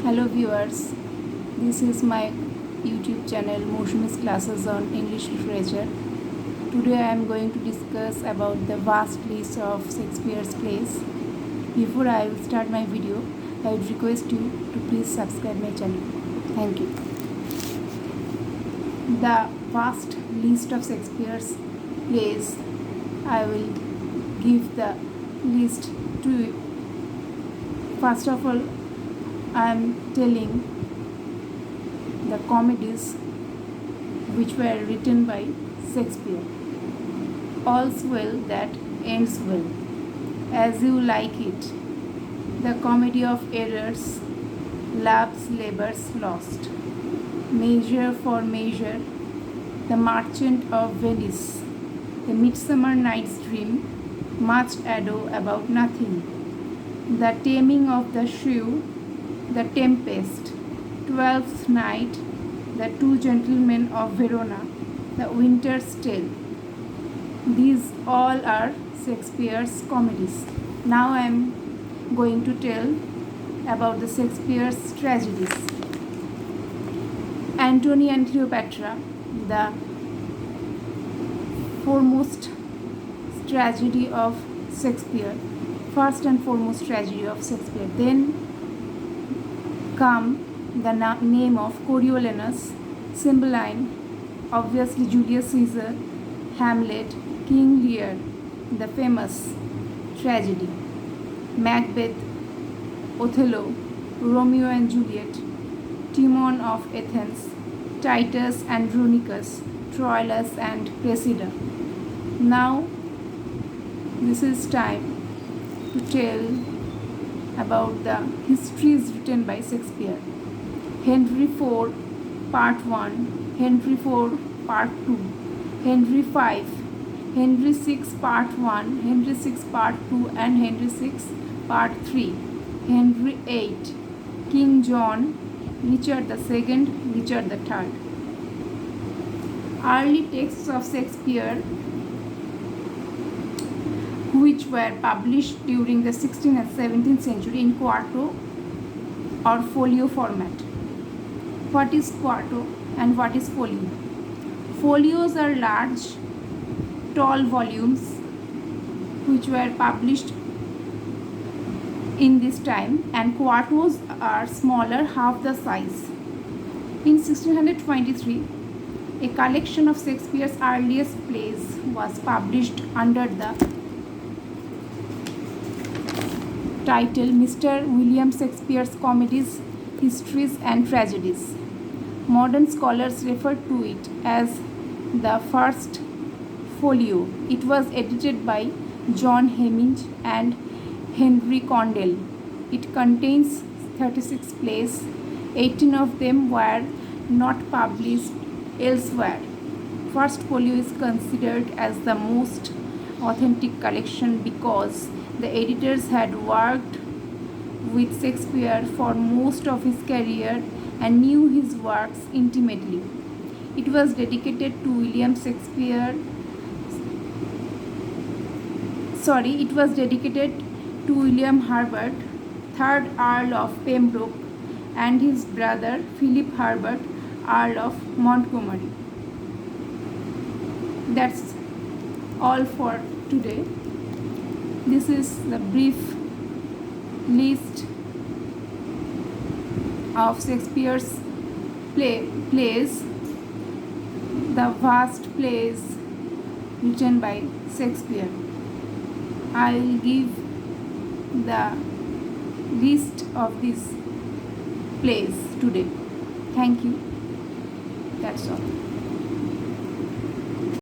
Hello viewers, this is my YouTube channel Moushmi's Classes on English Literature. Today I am going to discuss about the vast list of Shakespeare's plays. Before I will start my video, I would request you to please subscribe my channel. Thank you. The vast list of Shakespeare's plays, I will give the list to you. First of all, I am telling the comedies which were written by Shakespeare. All's well that ends well, As You Like It, The Comedy of Errors, Love's Labour's Lost, Measure for Measure, The Merchant of Venice, The Midsummer Night's Dream, Much Ado About Nothing, The Taming of the Shrew, The Tempest, Twelfth Night, The Two Gentlemen of Verona, The Winter's Tale. These all are Shakespeare's comedies. Now I am going to tell about the Shakespeare's tragedies. Antony and Cleopatra, the foremost tragedy of Shakespeare. First and foremost tragedy of Shakespeare. Then come the name of Coriolanus, Cymbeline, obviously Julius Caesar, Hamlet, King Lear, the famous tragedy, Macbeth, Othello, Romeo and Juliet, Timon of Athens, Titus and Andronicus, Troilus and Cressida. Now this is time to tell about the histories written by Shakespeare. Henry IV Part 1, Henry IV Part 2, Henry V, Henry VI Part 1, Henry VI Part 2 and Henry VI Part 3, Henry VIII, King John, Richard II, Richard III. Early texts of Shakespeare which were published during the 16th and 17th century in quarto or folio format. What is quarto and what is folio? Folios are large, tall volumes which were published in this time, and quartos are smaller, half the size. In 1623, a collection of Shakespeare's earliest plays was published under the title Mr. William Shakespeare's Comedies, Histories and Tragedies. Modern scholars refer to it as the first folio. It was edited by John Hemming and Henry Condell. It contains 36 plays. 18 of them were not published elsewhere. First folio is considered as the most authentic collection because the editors had worked with Shakespeare for most of his career and knew his works intimately. It was dedicated to William Shakespeare. It was dedicated to William Herbert, 3rd Earl of Pembroke, and his brother Philip Herbert, Earl of Montgomery. That's all for today. This is the brief list of Shakespeare's plays, the vast plays written by Shakespeare. I will give the list of these plays today. Thank you. That's all.